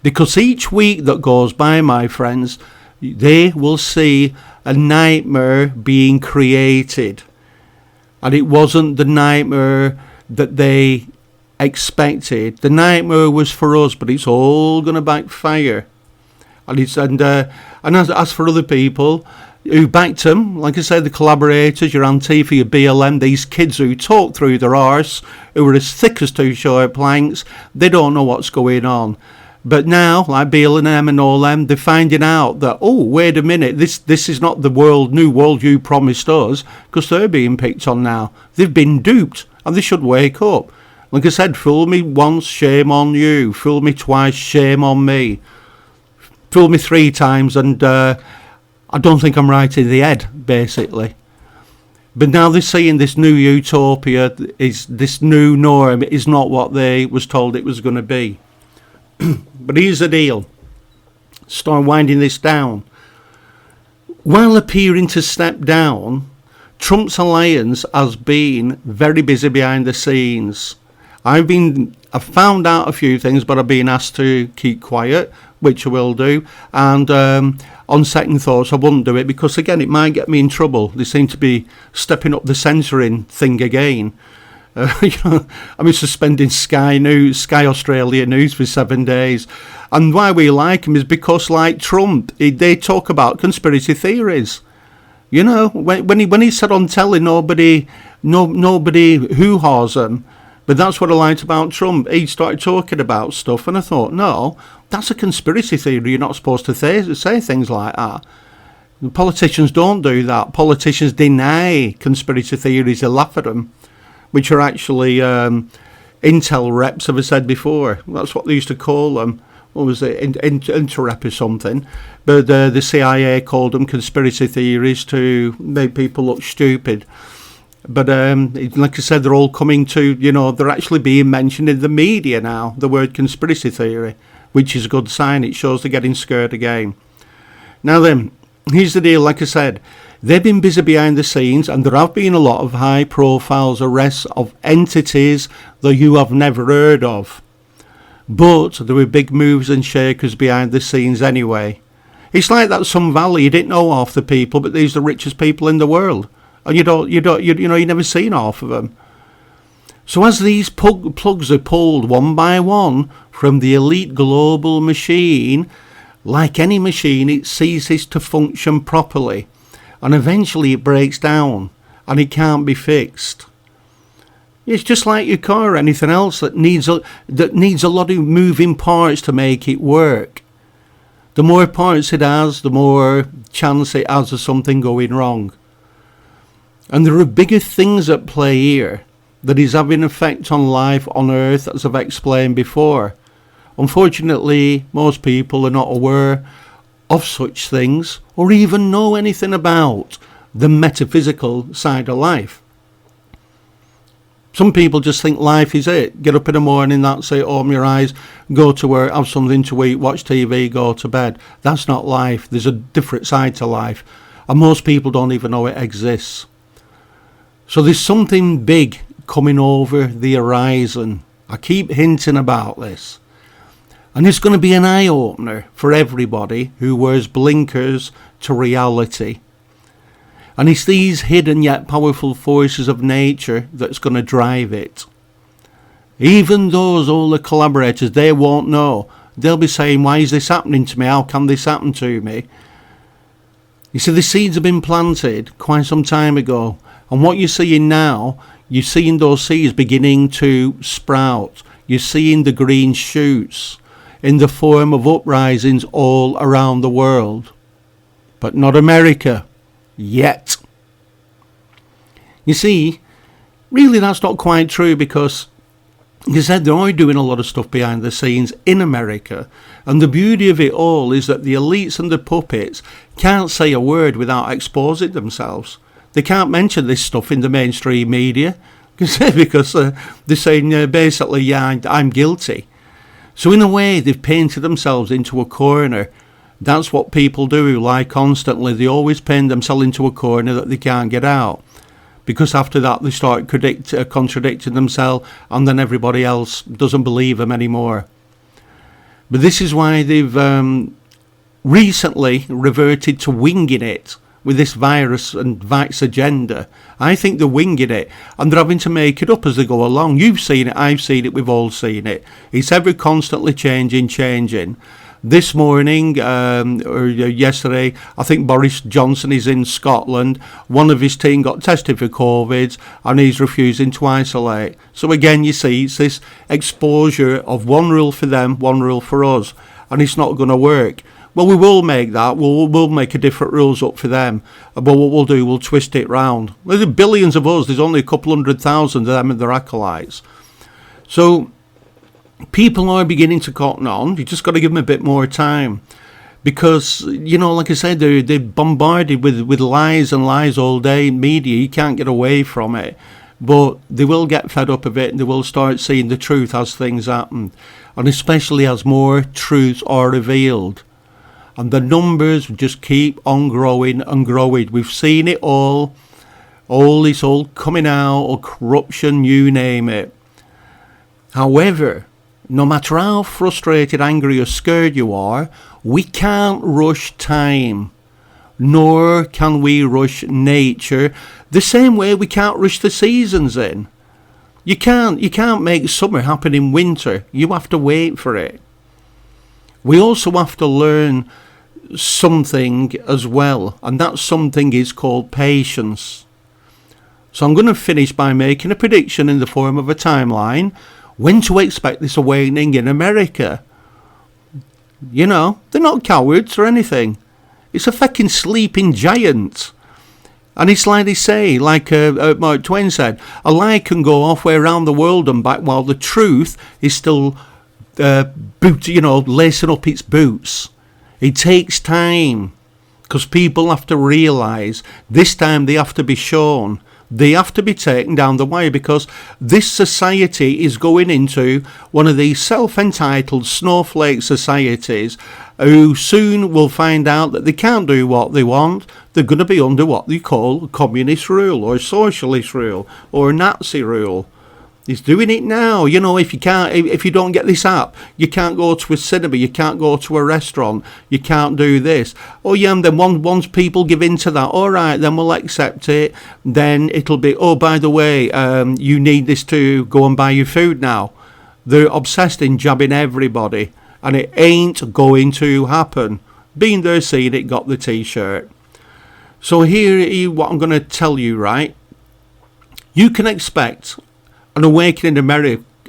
Because each week that goes by, my friends, they will see a nightmare being created. And it wasn't the nightmare that they expected. The nightmare was for us, but it's all going to backfire. And as for other people who backed him, like I said, the collaborators, your Antifa, your BLM, these kids who talk through their arse, who are as thick as two short planks, they don't know what's going on. But now, like BLM and all them, they're finding out that, oh, wait a minute, this is not the new world you promised us, because they're being picked on now. They've been duped, and they should wake up. Like I said, fool me once, shame on you. Fool me twice, shame on me. Fool me 3 times, and I don't think I'm right in the head, basically. But now they're saying this new utopia, this new norm is not what they was told it was going to be. But here's the deal. Start winding this down. While appearing to step down, Trump's alliance has been very busy behind the scenes. I've found out a few things, but I've been asked to keep quiet, which I will do. And on second thoughts, I wouldn't do it because, again, it might get me in trouble. They seem to be stepping up the censoring thing again. Suspending Sky Australia News for 7 days. And why we like him is because, like Trump, they talk about conspiracy theories. You know, when he said on telly, nobody hoo-haws him. But that's what I liked about Trump. He started talking about stuff, and I thought, no, that's a conspiracy theory. You're not supposed to say things like that. Politicians don't do that. Politicians deny conspiracy theories. They laugh at them, which are actually intel reps, as I said before. That's what they used to call them. What was it? Inter-rep or something. But the CIA called them conspiracy theories to make people look stupid. But like I said, they're all coming to, they're actually being mentioned in the media now, the word conspiracy theory. which is a good sign. It shows they're getting scared again. Now then, here's the deal. Like I said, they've been busy behind the scenes, and there have been a lot of high-profile arrests of entities that you have never heard of. But there were big moves and shakers behind the scenes anyway. It's like that Sun Valley. You didn't know half the people, but these are the richest people in the world, and you never seen half of them. So as these plugs are pulled one by one from the elite global machine, like any machine, it ceases to function properly, and eventually it breaks down, and it can't be fixed. It's just like your car or anything else that needs a lot of moving parts to make it work. The more parts it has, the more chance it has of something going wrong. And there are bigger things at play here that is having an effect on life on Earth, as I've explained before. Unfortunately, most people are not aware of such things or even know anything about the metaphysical side of life. Some people just think life is it. Get up in the morning, that's it, open your eyes, go to work, have something to eat, watch TV, go to bed. That's not life. There's a different side to life, and most people don't even know it exists. So there's something big coming over the horizon. I keep hinting about this. And it's going to be an eye-opener for everybody who wears blinkers to reality. And it's these hidden yet powerful forces of nature that's going to drive it. Even those older collaborators, they won't know. They'll be saying, why is this happening to me? How can this happen to me? You see, the seeds have been planted quite some time ago. And what you're seeing now, you're seeing those seeds beginning to sprout. You're seeing the green shoots in the form of uprisings all around the world. But not America. Yet. You see, really that's not quite true, because you said they are doing a lot of stuff behind the scenes in America, and the beauty of it all is that the elites and the puppets can't say a word without exposing themselves. They can't mention this stuff in the mainstream media because they're saying basically, yeah, I'm guilty. So in a way, they've painted themselves into a corner. That's what people do who lie constantly. They always paint themselves into a corner that they can't get out. Because after that, they start contradicting themselves, and then everybody else doesn't believe them anymore. But this is why they've recently reverted to winging it with this virus and vax agenda. I think they're winging it, and they're having to make it up as they go along. You've seen it, I've seen it, we've all seen it. It's ever constantly changing. This morning, or yesterday, I think Boris Johnson is in Scotland. One of his team got tested for COVID, and he's refusing to isolate. So again, you see, it's this exposure of one rule for them, one rule for us, and it's not going to work. Well, we will make that. We'll make a different rules up for them. But what we'll do, we'll twist it round. There's billions of us. There's only a couple 100,000 of them and their acolytes. So people are beginning to cotton on. You just got to give them a bit more time. Because, like I said, they're bombarded with lies and lies all day in media. You can't get away from it. But they will get fed up of it, and they will start seeing the truth as things happen. And especially as more truths are revealed. And the numbers just keep on growing and growing. We've seen it all this all coming out, or corruption, you name it. However, no matter how frustrated, angry or scared you are, we can't rush time. Nor can we rush nature the same way we can't rush the seasons in. You can't make summer happen in winter. You have to wait for it. We also have to learn something as well, and that something is called patience. So I'm going to finish by making a prediction in the form of a timeline when to expect this awakening in America. They're not cowards or anything. It's a fucking sleeping giant. And it's like they say, like Mark Twain said, a lie can go halfway around the world and back while the truth is still lacing up its boots. It takes time, because people have to realise this time they have to be shown They have to be taken down the wire, because this society is going into one of these self-entitled snowflake societies who soon will find out that they can't do what they want. They're going to be under what they call communist rule or socialist rule or Nazi rule. He's doing it now. You know, if you don't get this app, you can't go to a cinema, you can't go to a restaurant, you can't do this. Oh yeah, and then once people give in to that, all right, then we'll accept it. Then it'll be, oh, by the way, you need this to go and buy your food now. They're obsessed in jabbing everybody, and it ain't going to happen. Been there, seen it, got the T-shirt. So here, what I'm going to tell you, right? You can expect an awakening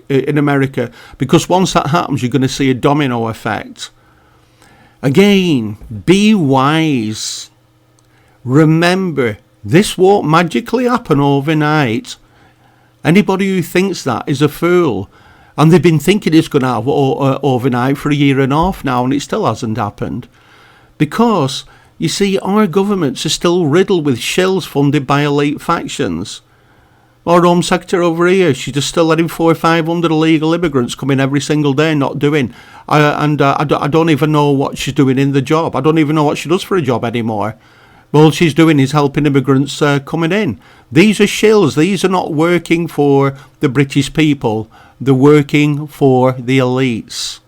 in America, because once that happens, you're going to see a domino effect. Again, be wise. Remember, this won't magically happen overnight. Anybody who thinks that is a fool. And they've been thinking it's going to happen overnight for a year and a half now, and it still hasn't happened. Because, you see, our governments are still riddled with shills funded by elite factions. Our Home Secretary over here, she's just still letting 400 or 500 illegal immigrants come in every single day, not doing. I don't even know what she's doing in the job. I don't even know what she does for a job anymore. All she's doing is helping immigrants coming in. These are shills. These are not working for the British people. They're working for the elites.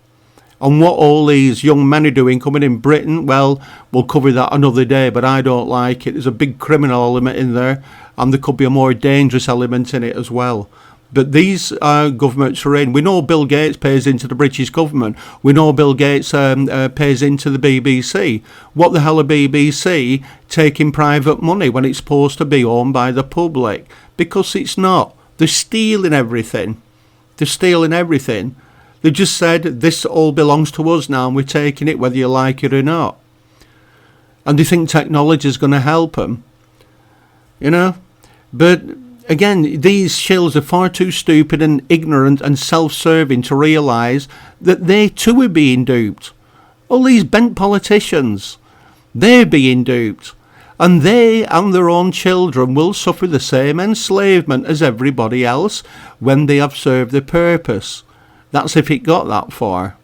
And what all these young men are doing coming in Britain, well, we'll cover that another day, but I don't like it. There's a big criminal element in there, and there could be a more dangerous element in it as well. But these governments are in. We know Bill Gates pays into the British government. We know Bill Gates pays into the BBC. What the hell are BBC taking private money when it's supposed to be owned by the public? Because it's not. They're stealing everything. They're stealing everything. They just said, this all belongs to us now, and we're taking it whether you like it or not. And they think technology is going to help them. You know? But again, these shills are far too stupid and ignorant and self-serving to realise that they too are being duped. All these bent politicians, they're being duped. And they and their own children will suffer the same enslavement as everybody else when they have served their purpose. That's if it got that far.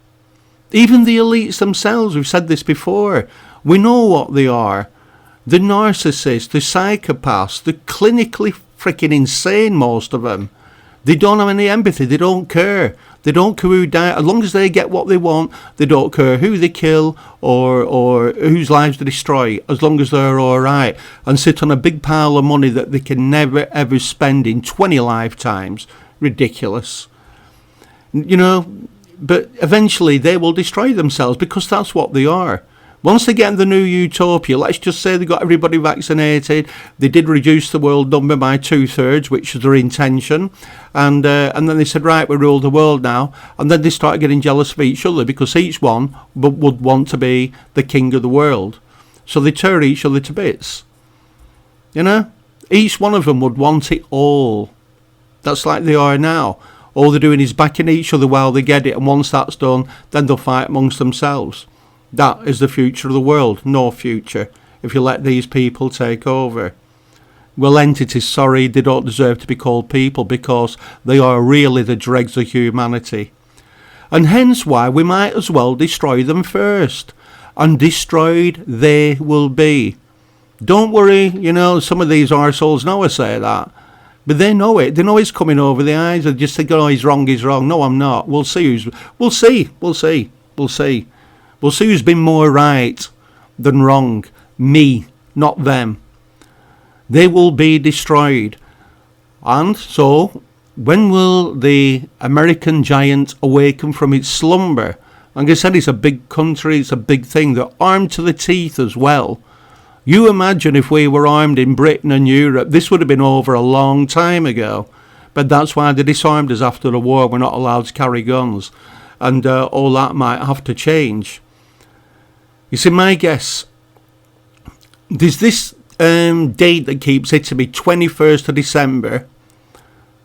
Even the elites themselves, we've said this before, we know what they are. The narcissists, the psychopaths, the clinically freaking insane, most of them. They don't have any empathy, they don't care. They don't care who dies. As long as they get what they want, they don't care who they kill or whose lives they destroy, as long as they're alright. And sit on a big pile of money that they can never ever spend in 20 lifetimes. Ridiculous. You know, but eventually they will destroy themselves, because that's what they are. Once they get in the new utopia, let's just say they got everybody vaccinated, they did reduce the world number by 2/3, which was their intention, and then they said, right, we rule the world now, and then they started getting jealous of each other, because each one would want to be the king of the world. So they tear each other to bits. You know? Each one of them would want it all. That's like they are now. All they're doing is backing each other while they get it, and once that's done, then they'll fight amongst themselves. That is the future of the world. No future if you let these people take over. Well, entities, sorry, they don't deserve to be called people, because they are really the dregs of humanity. And hence why we might as well destroy them first. And destroyed they will be. Don't worry, you know, some of these arseholes know I say that. But they know it. They know it's coming over the eyes. They just think, oh, he's wrong, he's wrong. No, I'm not. We'll see We'll see who's been more right than wrong. Me, not them. They will be destroyed. And so, when will the American giant awaken from its slumber? Like I said, it's a big country, it's a big thing. They're armed to the teeth as well. You imagine if we were armed in Britain and Europe, this would have been over a long time ago. But that's why they disarmed us after the war. We're not allowed to carry guns. And all that might have to change. You see, my guess, there's this date that keeps hitting me, 21st of December.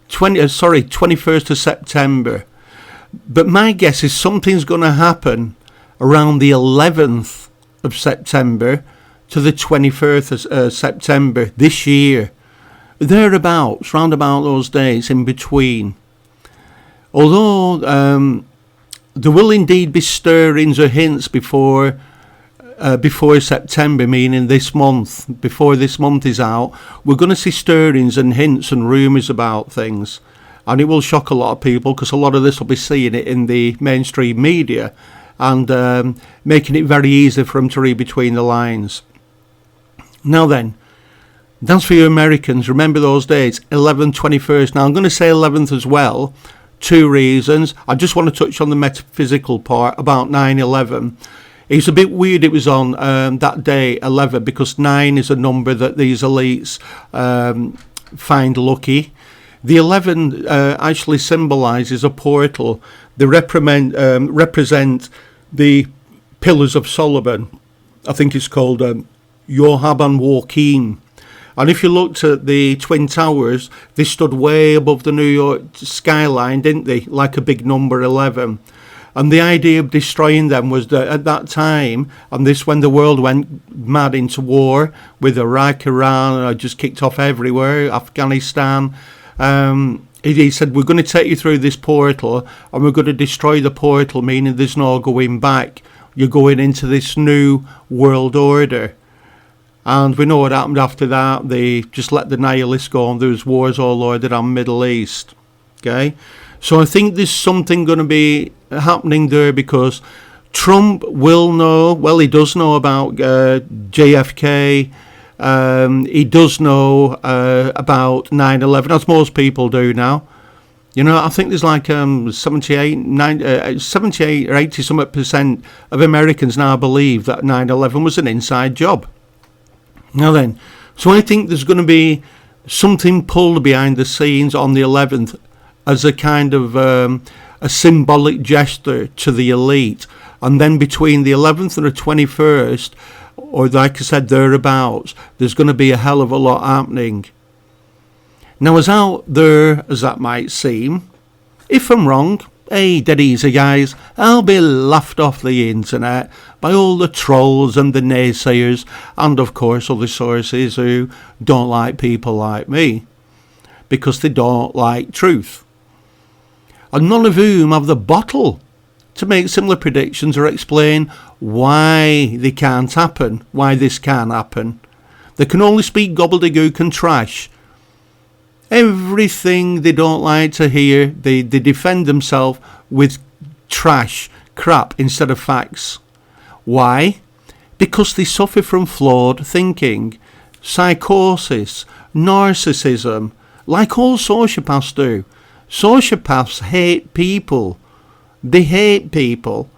21st of September. But my guess is something's going to happen around the 11th of September to the 21st of September this year, thereabouts, round about those days in between. Although there will indeed be stirrings or hints before September, meaning this month, before this month is out, we're going to see stirrings and hints and rumours about things. And it will shock a lot of people, because a lot of this will be seeing it in the mainstream media and making it very easy for them to read between the lines. Now then, that's for you Americans. Remember those dates, 11th, 21st. Now I'm going to say 11th as well. Two reasons. I just want to touch on the metaphysical part about 9/11. It's a bit weird it was on that day, 11, because 9 is a number that these elites find lucky. The 11 actually symbolises a portal. They represent the Pillars of Solomon. I think it's called Yohab and Joachim. And if you looked at the Twin Towers, they stood way above the New York skyline, didn't they? Like a big number 11. And the idea of destroying them was that at that time, and this when the world went mad into war with Iraq, Iran, just kicked off everywhere, Afghanistan, he said, we're going to take you through this portal and we're going to destroy the portal, meaning there's no going back. You're going into this new world order. And we know what happened after that. They just let the nihilists go and there was wars all over the Middle East. Okay? So I think there's something going to be happening there, because Trump will know, well, he does know about JFK. He does know about 9/11, as most people do now. You know, I think there's like 78 or 80 something percent of Americans now believe that 9/11 was an inside job. Now then, so I think there's going to be something pulled behind the scenes on the 11th as a kind of a symbolic gesture to the elite. And then between the 11th and the 21st, or like I said, thereabouts, there's going to be a hell of a lot happening. Now, as out there as that might seem, if I'm wrong, hey, dead easy guys, I'll be laughed off the internet by all the trolls and the naysayers, and of course other sources who don't like people like me, because they don't like truth. And none of whom have the bottle to make similar predictions or explain why they can't happen, why this can't happen. They can only speak gobbledygook and trash. Everything they don't like to hear, they defend themselves with trash, crap, instead of facts. Why? Because they suffer from flawed thinking, psychosis, narcissism, like all sociopaths do. Sociopaths hate people. They hate people.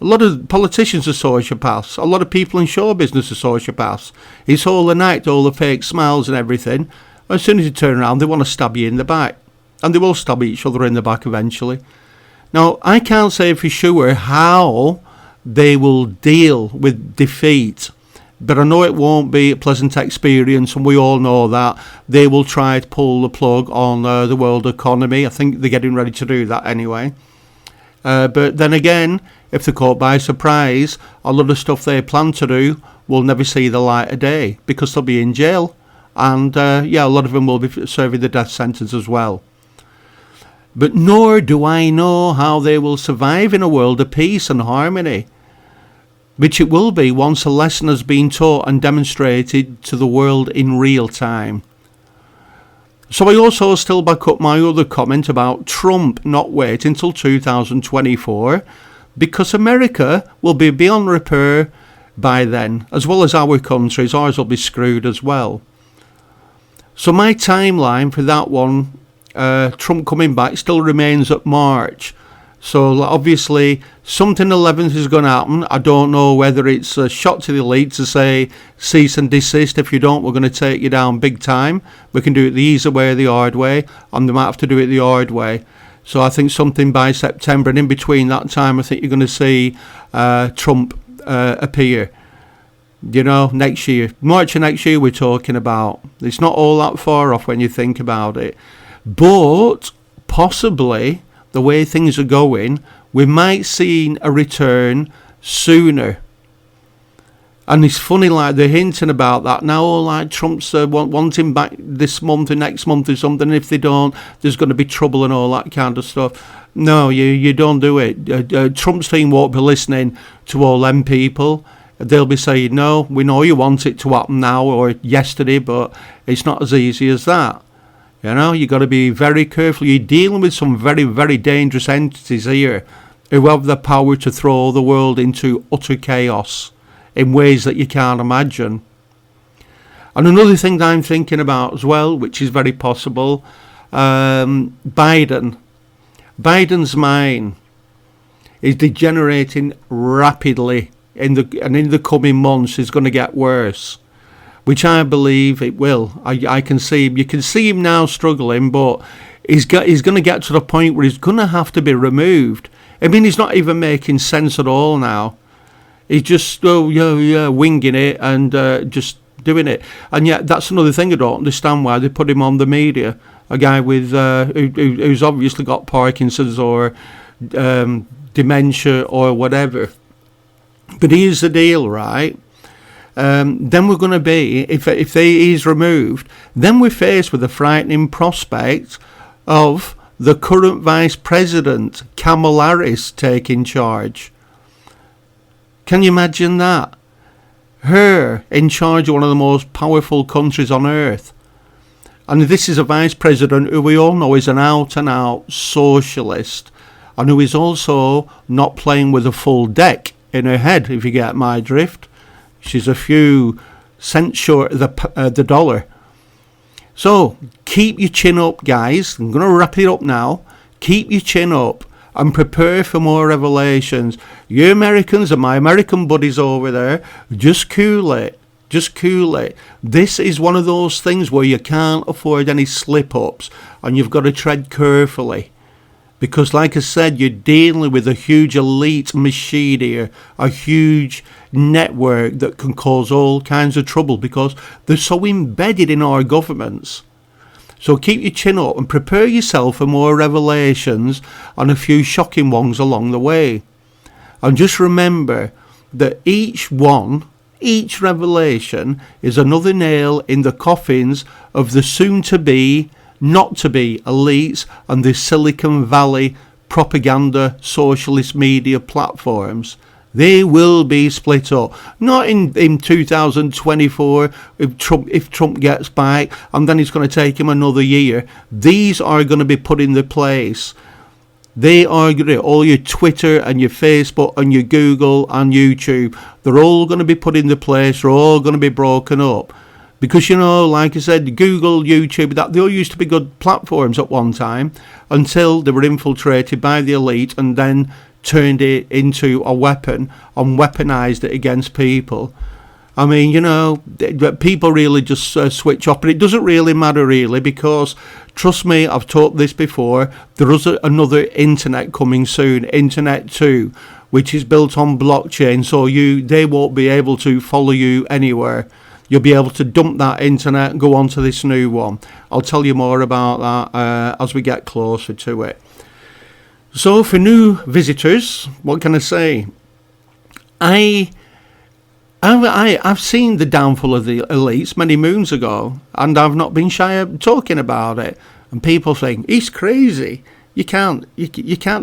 A lot of politicians are sociopaths. A lot of people in show business are sociopaths. It's all the night, all the fake smiles and everything. As soon as you turn around, they want to stab you in the back. And they will stab each other in the back eventually. Now, I can't say for sure how they will deal with defeat, but I know it won't be a pleasant experience, and we all know that. They will try to pull the plug on the world economy. I think they're getting ready to do that anyway. But then again, if they're caught by surprise, a lot of stuff they plan to do will never see the light of day, because they'll be in jail. And a lot of them will be serving the death sentence as well. But nor do I know how they will survive in a world of peace and harmony, which it will be once a lesson has been taught and demonstrated to the world in real time. So I also still back up my other comment about Trump not waiting until 2024, because America will be beyond repair by then, as well as our countries. Ours will be screwed as well. So my timeline for that one, Trump coming back, still remains at March. So obviously something 11th is going to happen. I don't know whether it's a shot to the elite to say cease and desist. If you don't, we're going to take you down big time. We can do it the easy way or the hard way, and they might have to do it the hard way. So I think something by September, and in between that time, I think you're going to see Trump appear. You know, next year, March of next year we're talking about. It's not all that far off when you think about it. But possibly, the way things are going, we might see a return sooner. And it's funny, like, they're hinting about that now, like Trump's wanting back this month or next month or something. If they don't, there's going to be trouble and all that kind of stuff. No, you don't do it. Trump's team won't be listening to all them people. They'll be saying, no, we know you want it to happen now or yesterday, but it's not as easy as that. You know, you got to be very careful. You're dealing with some very, very dangerous entities here who have the power to throw the world into utter chaos in ways that you can't imagine. And another thing that I'm thinking about as well, which is very possible, Biden's mind is degenerating rapidly, and in the coming months is going to get worse, which I believe it will. I can see him. You can see him now struggling, but he's going to get to the point where he's going to have to be removed. I mean, he's not even making sense at all now. He's just winging it and just doing it. And yet that's another thing I don't understand, why they put him on the media. A guy with who's obviously got Parkinson's or dementia or whatever. But here's the deal, right? Then we're going to be, if he's removed, then we're faced with the frightening prospect of the current Vice President, Kamala Harris, taking charge. Can you imagine that? Her in charge of one of the most powerful countries on earth. And this is a Vice President who we all know is an out-and-out socialist, and who is also not playing with a full deck in her head, if you get my drift. She's a few cents short of the dollar. So, keep your chin up, guys. I'm going to wrap it up now. Keep your chin up and prepare for more revelations. You Americans and my American buddies over there, just cool it. Just cool it. This is one of those things where you can't afford any slip-ups, and you've got to tread carefully. Because, like I said, you're dealing with a huge elite machine here, a huge network that can cause all kinds of trouble because they're so embedded in our governments. So keep your chin up and prepare yourself for more revelations and a few shocking ones along the way. And just remember that each revelation is another nail in the coffins of the soon-to-be, not-to-be elites and the Silicon Valley propaganda socialist media platforms. They will be split up. Not in 2024 if Trump gets back and then it's going to take him another year. These are going to be put in their place. They are going to, all your Twitter and your Facebook and your Google and YouTube, they're all going to be put in their place. They're all going to be broken up. Because, you know, like I said, Google, YouTube, they all used to be good platforms at one time until they were infiltrated by the elite and then turned it into a weapon and weaponized it against people. I mean, you know, people really just switch off, but it doesn't really matter really, because trust me, I've talked this before, there is another internet coming soon, Internet 2, which is built on blockchain, so they won't be able to follow you anywhere. You'll be able to dump that internet and go on to this new one. I'll tell you more about that as we get closer to it. So for new visitors, what can I say? I've seen the downfall of the elites many moons ago, and I've not been shy of talking about it. And people think he's crazy. You can't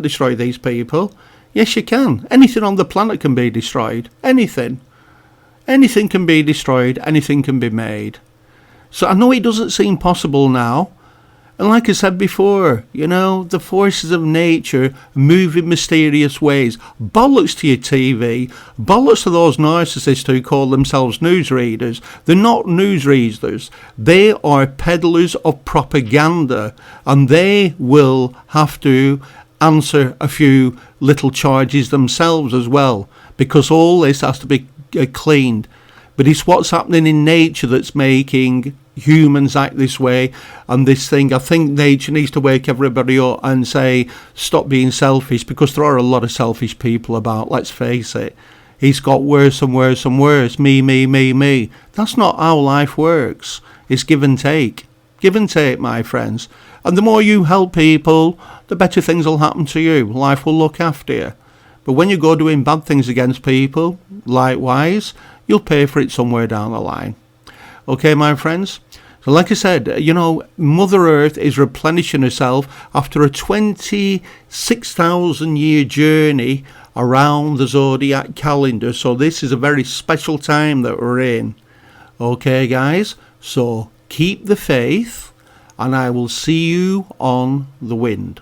destroy these people. Yes, you can. Anything on the planet can be destroyed. Anything can be destroyed. Anything can be made. So I know it doesn't seem possible now. And like I said before, you know, the forces of nature move in mysterious ways. Bollocks to your TV. Bollocks to those narcissists who call themselves newsreaders. They're not newsreaders. They are peddlers of propaganda. And they will have to answer a few little charges themselves as well. Because all this has to be cleaned. But it's what's happening in nature that's making humans act this way and this thing. I think nature needs to wake everybody up and say, stop being selfish, because there are a lot of selfish people about, let's face it. It's got worse and worse and worse. Me, me, me, me. That's not how life works. It's give and take. Give and take, my friends. And the more you help people, the better things will happen to you. Life will look after you. But when you go doing bad things against people, likewise, you'll pay for it somewhere down the line. Okay, my friends? So like I said, Mother Earth is replenishing herself after a 26,000 year journey around the zodiac calendar. So this is a very special time that we're in. Okay, guys? So keep the faith, and I will see you on the wind.